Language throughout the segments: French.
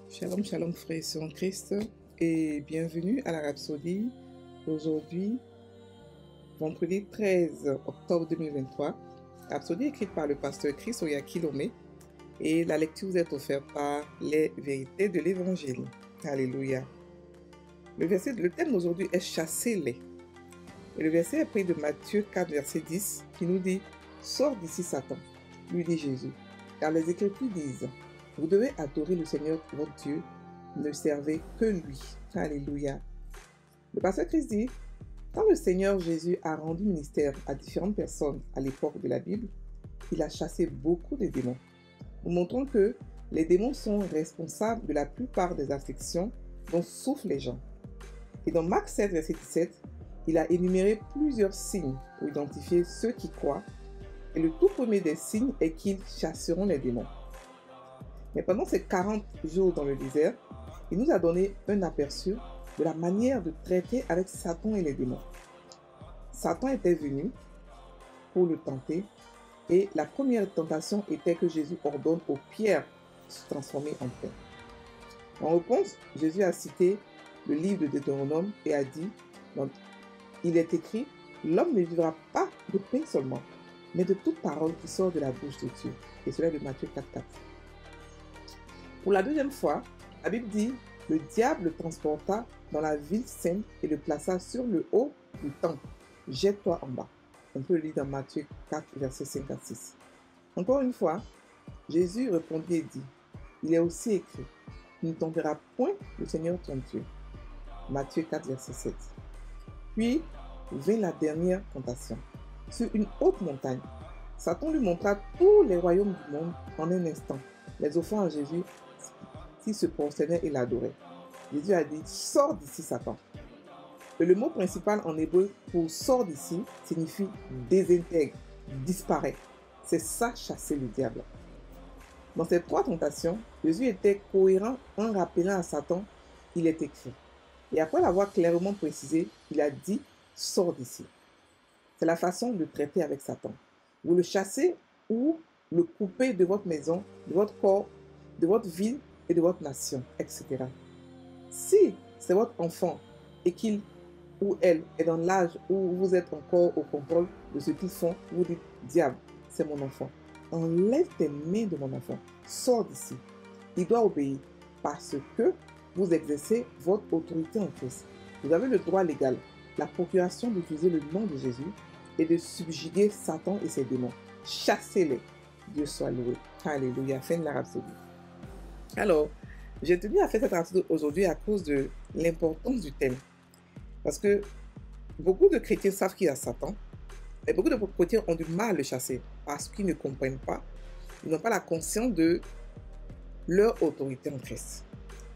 Shalom, shalom frères et sœurs en Christ et bienvenue à la Rhapsodie. Aujourd'hui, vendredi 13 octobre 2023, Rhapsodie écrite par le pasteur Chris Oyakilome et la lecture vous est offerte par les vérités de l'Évangile. Alléluia. Le thème d'aujourd'hui est « Chassez-les ». Et le verset est pris de Matthieu 4, verset 10 qui nous dit « Sors d'ici Satan », lui dit Jésus, car les Écritures disent « Vous devez adorer le Seigneur votre Dieu, ne servez que lui. » Alléluia. Le pasteur Christ dit, quand le Seigneur Jésus a rendu ministère à différentes personnes à l'époque de la Bible, il a chassé beaucoup de démons. Nous montrons que les démons sont responsables de la plupart des afflictions dont souffrent les gens. Et dans Marc 7, verset 17, il a énuméré plusieurs signes pour identifier ceux qui croient. Et le tout premier des signes est qu'ils chasseront les démons. Mais pendant ces 40 jours dans le désert, il nous a donné un aperçu de la manière de traiter avec Satan et les démons. Satan était venu pour le tenter et la première tentation était que Jésus ordonne aux pierres de se transformer en pain. En réponse, Jésus a cité le livre de Deutéronome et a dit, il est écrit, l'homme ne vivra pas de pain seulement, mais de toute parole qui sort de la bouche de Dieu. Et cela de Matthieu 4,4. Pour la deuxième fois, la Bible dit, le diable le transporta dans la ville sainte et le plaça sur le haut du temple. Jette-toi en bas. On peut le lire dans Matthieu 4, versets 5 à 6. Encore une fois, Jésus répondit et dit, il est aussi écrit, tu ne tomberas point le Seigneur ton Dieu. Matthieu 4, verset 7. Puis vint la dernière tentation. Sur une haute montagne, Satan lui montra tous les royaumes du monde en un instant, les offrant à Jésus s'il se prosternait et l'adorait. Jésus a dit, sors d'ici Satan. Et le mot principal en hébreu pour sors d'ici signifie désintègre, disparaît. C'est ça chasser le diable. Dans ces trois tentations, Jésus était cohérent en rappelant à Satan qu'il est écrit. Et après l'avoir clairement précisé, il a dit, sors d'ici. C'est la façon de traiter avec Satan. Vous le chassez ou le coupez de votre maison, de votre corps, de votre ville et de votre nation, etc. Si c'est votre enfant et qu'il ou elle est dans l'âge où vous êtes encore au contrôle de ce qu'ils font, vous dites, diable, c'est mon enfant. Enlève tes mains de mon enfant. Sors d'ici. Il doit obéir parce que vous exercez votre autorité en Christ. Vous avez le droit légal, la procuration d'utiliser le nom de Jésus et de subjuguer Satan et ses démons. Chassez-les. Dieu soit loué. Alléluia. Fin de la rhapsodie. Alors, j'ai tenu à faire cette rhapsodie aujourd'hui à cause de l'importance du thème. Parce que beaucoup de chrétiens savent qu'il y a Satan, et beaucoup de chrétiens ont du mal à le chasser parce qu'ils ne comprennent pas, ils n'ont pas la conscience de leur autorité en Christ.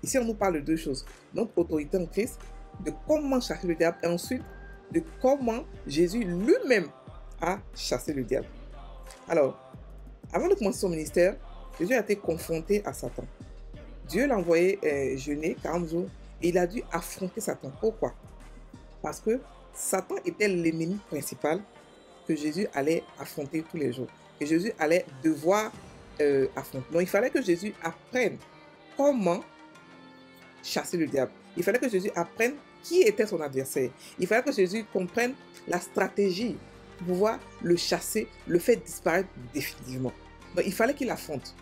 Ici, on nous parle de deux choses. Notre autorité en Christ, de comment chasser le diable, et ensuite de comment Jésus lui-même a chassé le diable. Alors, avant de commencer son ministère, Jésus a été confronté à Satan. Dieu l'a envoyé jeûner 40 jours et il a dû affronter Satan. Pourquoi? Parce que Satan était l'ennemi principal que Jésus allait affronter tous les jours. Et Jésus allait devoir affronter. Donc il fallait que Jésus apprenne comment chasser le diable. Il fallait que Jésus apprenne qui était son adversaire. Il fallait que Jésus comprenne la stratégie pour pouvoir le chasser, le faire disparaître définitivement. Donc il fallait qu'il affronte.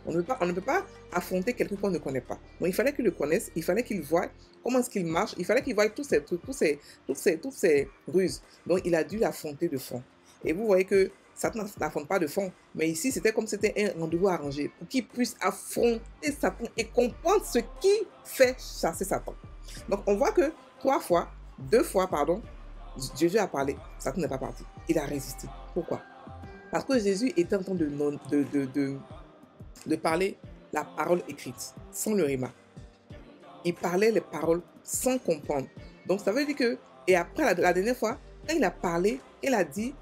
On ne peut pas affronter quelqu'un qu'on ne connaît pas. Donc il fallait qu'il le connaisse, il fallait qu'il voie comment est-ce qu'il marche, il fallait qu'il voie tous ces trucs, toutes ces ruses. Donc il a dû l'affronter de fond. Et vous voyez que Satan n'affronte pas de fond, mais ici c'était comme si c'était un rendez-vous arrangé pour qu'il puisse affronter Satan et comprendre ce qui fait chasser Satan. Donc on voit que deux fois, Jésus a parlé, Satan n'est pas parti. Il a résisté. Pourquoi? Parce que Jésus était en train de parler la parole écrite, sans le rhéma. Il parlait les paroles sans comprendre. Donc ça veut dire que, et après la dernière fois, quand il a parlé, il a dit,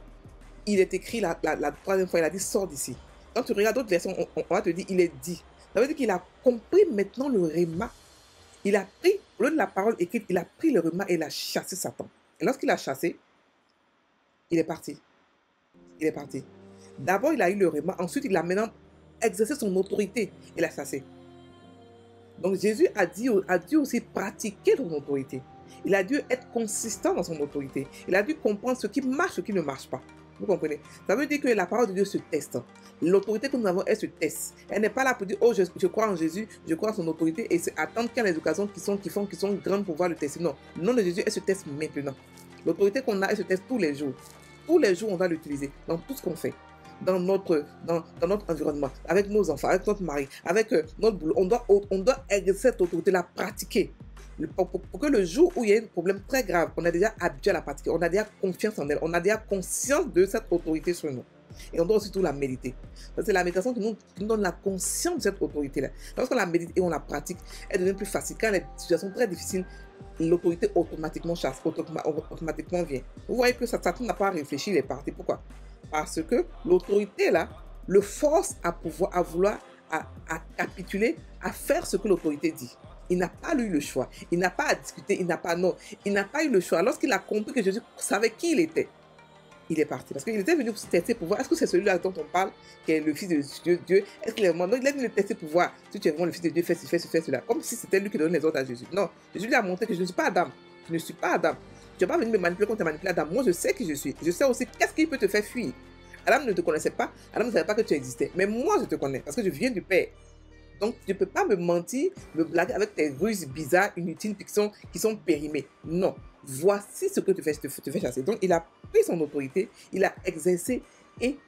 il est écrit la troisième fois, il a dit, sors d'ici. Quand tu regardes d'autres versions, on va te dire, il est dit. Ça veut dire qu'il a compris maintenant le rhéma. Il a pris, au lieu de la parole écrite, il a pris le rhéma et il a chassé Satan. Et lorsqu'il a chassé, il est parti. Il est parti. D'abord, il a eu le rhéma, ensuite il a maintenant exercé son autorité et l'a chassé. Donc Jésus a dû aussi pratiquer son autorité. Il a dû être consistant dans son autorité. Il a dû comprendre ce qui marche, ce qui ne marche pas. Vous comprenez? Ça veut dire que la parole de Dieu se teste. L'autorité que nous avons, elle se teste. Elle n'est pas là pour dire, oh, je crois en Jésus, je crois en son autorité, et c'est attendre qu'il y ait les occasions qui sont grandes pour pouvoir le tester. Non, le nom de Jésus, elle se teste maintenant. L'autorité qu'on a, elle se teste tous les jours. Tous les jours, on va l'utiliser dans tout ce qu'on fait. Dans notre environnement, avec nos enfants, avec notre mari, avec notre boulot. On doit exercer cette autorité, la pratiquer. Pour que le jour où il y a un problème très grave, on est déjà habitué à la pratiquer, on a déjà confiance en elle, on a déjà conscience de cette autorité sur nous. Et on doit aussi tout la méditer. C'est la méditation qui nous donne la conscience de cette autorité-là. Lorsqu'on la médite et on la pratique, elle devient plus facile. Quand il y a des situations très difficiles, l'autorité automatiquement chasse, automatiquement vient. Vous voyez que Satan n'a pas réfléchi, il est parti. Pourquoi? Parce que l'autorité, là, le force à vouloir capituler, à faire ce que l'autorité dit. Il n'a pas eu le choix. Il n'a pas à discuter. Il n'a pas eu le choix. Lorsqu'il a compris que Jésus savait qui il était, il est parti. Parce qu'il était venu pour tester pour voir, est-ce que c'est celui-là dont on parle, qui est le fils de Dieu? Est-ce qu'il est vraiment? Donc il est venu le tester pour voir, si tu es vraiment le fils de Dieu, fais cela. Comme si c'était lui qui donnait les ordres à Jésus. Non, Jésus lui a montré que je ne suis pas Adam. Je ne suis pas Adam. Tu n'as pas venu me manipuler comme tu as manipulé Adam. Moi, je sais qui je suis. Je sais aussi qu'est-ce qui peut te faire fuir. Adam ne te connaissait pas. Adam ne savait pas que tu existais. Mais moi, je te connais parce que je viens du Père. Donc, tu ne peux pas me mentir, me blaguer avec tes ruses bizarres, inutiles, qui sont périmées. Non. Voici ce que tu fais chasser. Donc, il a pris son autorité, il a exercé et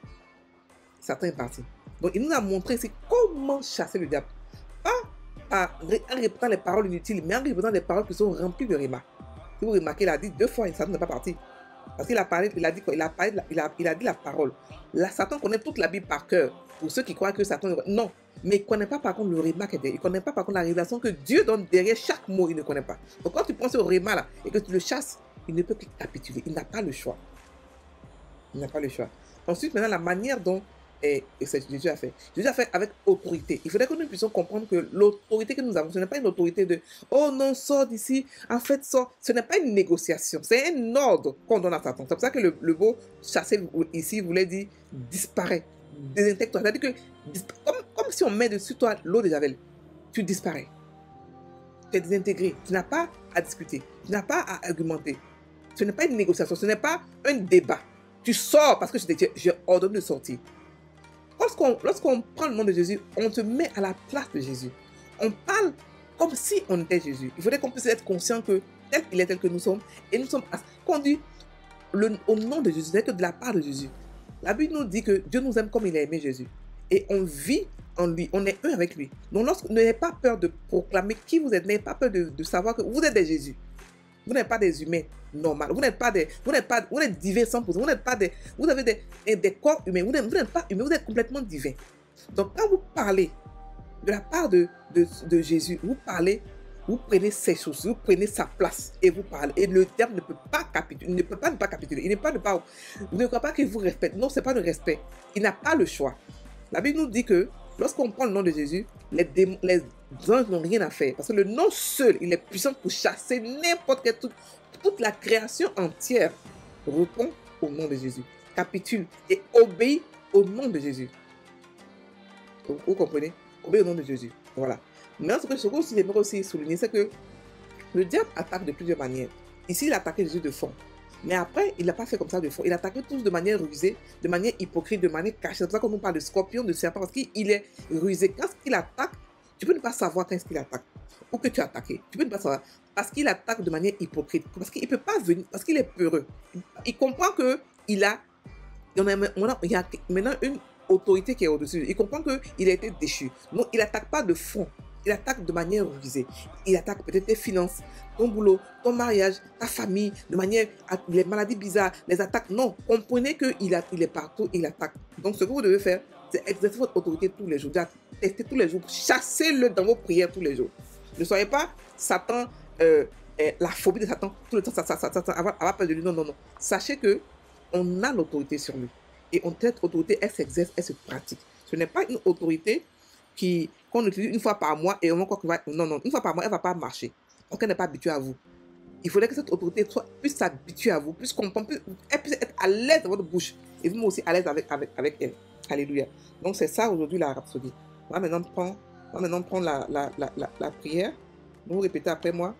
Satan est parti. Donc, il nous a montré ici comment chasser le diable. Pas en répétant les paroles inutiles, mais en répétant des paroles qui sont remplies de rima. Si vous remarquez, il a dit 2 fois et Satan n'est pas parti. Parce qu'il a parlé, il a dit quoi? Il a dit la parole. Là, Satan connaît toute la Bible par cœur. Pour ceux qui croient que Satan... Non. Mais il ne connaît pas par contre le rima qui est derrière. Il ne connaît pas par contre la révélation que Dieu donne derrière chaque mot. Il ne connaît pas. Donc quand tu penses au rima là et que tu le chasses, il ne peut que capituler. Il n'a pas le choix. Il n'a pas le choix. Ensuite, maintenant, la manière dont Jésus a fait. Jésus a fait avec autorité. Il faudrait que nous puissions comprendre que l'autorité que nous avons, ce n'est pas une autorité de « Oh non, sors d'ici, en fait, sors ». Ce n'est pas une négociation. C'est un ordre qu'on donne à Satan. C'est pour ça que le mot « chasser » ici voulait dire « disparaît ». Désintègre-toi. C'est-à-dire que, comme si on met dessus toi l'eau de Javel, tu disparais. Tu es désintégré. Tu n'as pas à discuter. Tu n'as pas à argumenter. Ce n'est pas une négociation. Ce n'est pas un débat. Tu sors parce que j'ai ordonné de sortir. Lorsqu'on prend le nom de Jésus, on te met à la place de Jésus. On parle comme si on était Jésus. Il faudrait qu'on puisse être conscient que tel qu'il est, tel que nous sommes, et nous sommes... Quand on dit au nom de Jésus, c'est que de la part de Jésus. La Bible nous dit que Dieu nous aime comme il a aimé Jésus. Et on vit en lui, on est un avec lui. Donc n'ayez pas peur de proclamer qui vous êtes, n'ayez pas peur de savoir que vous êtes des Jésus. Vous n'êtes pas des humains normaux. Vous êtes divins 100%. Vous avez des corps humains. Vous n'êtes pas humains, vous êtes complètement divins. Donc quand vous parlez de la part de Jésus, vous prenez ses choses, vous prenez sa place et vous parlez. Et le diable ne peut pas capituler. Il ne peut pas ne pas capituler. Il ne peut pas vous ne croyez pas qu'il vous respecte. Non, ce n'est pas le respect. Il n'a pas le choix. La Bible nous dit que lorsqu'on prend le nom de Jésus, les anges n'ont rien à faire. Parce que le nom seul, il est puissant pour chasser n'importe quelle... Toute la création entière répond au nom de Jésus. Capitule et obéit au nom de Jésus. Vous comprenez? Obéit au nom de Jésus. Voilà. Mais ce que j'aimerais aussi souligner, c'est que le diable attaque de plusieurs manières. Ici, il a attaqué Jésus de fond. Mais après, il n'a pas fait comme ça de fond. Il a attaqué tous de manière rusée, de manière hypocrite, de manière cachée. C'est pour ça qu'on nous parle de scorpion, de serpent, parce qu'il est rusé. Quand il attaque, tu peux ne pas savoir quand est-ce qu'il attaque. Ou que tu as attaqué. Tu peux ne pas savoir. Parce qu'il attaque de manière hypocrite. Parce qu'il ne peut pas venir. Parce qu'il est peureux. Il comprend qu'il a... Il y a maintenant une autorité qui est au-dessus. Il comprend qu'il a été déchu. Donc, il n'attaque pas de fond. Il attaque de manière rusée. Il attaque peut-être tes finances, ton boulot, ton mariage, ta famille, de manière, les maladies bizarres, les attaques. Non, comprenez qu'il est partout, il attaque. Donc, ce que vous devez faire, c'est exercer votre autorité tous les jours. Testez tous les jours. Chassez-le dans vos prières tous les jours. Ne soyez pas Satan, la phobie de Satan. Tout le temps, Satan, avoir peur de lui. Non, non, non. Sachez qu'on a l'autorité sur lui. Et cette autorité, elle s'exerce, elle se pratique. Ce n'est pas une autorité qu'on utilise une fois par mois et on croit que va... Non, non, une fois par mois, elle ne va pas marcher. Donc, elle n'est pas habituée à vous. Il faudrait que cette autorité puisse s'habituer à vous, puisse comprendre, elle puisse être à l'aise dans votre bouche. Et vous aussi à l'aise avec elle. Alléluia. Donc, c'est ça aujourd'hui la rhapsodie. On va maintenant prendre On va maintenant prendre la prière. Vous répétez après moi.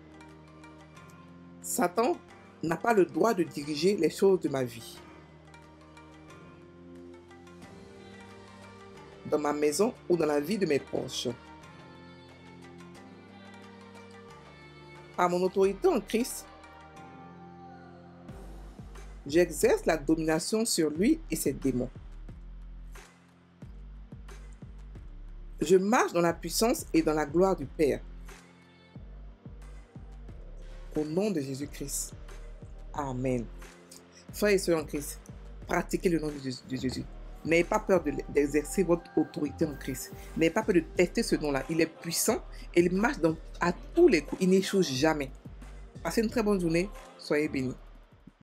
Satan n'a pas le droit de diriger les choses de ma vie. Dans ma maison ou dans la vie de mes proches. Par mon autorité en Christ, j'exerce la domination sur lui et ses démons. Je marche dans la puissance et dans la gloire du Père. Au nom de Jésus-Christ. Amen. Frères et sœurs en Christ, pratiquez le nom de Jésus. N'ayez pas peur d'exercer votre autorité en Christ. N'ayez pas peur de tester ce nom-là. Il est puissant et il marche à tous les coups. Il n'échoue jamais. Passez une très bonne journée. Soyez bénis.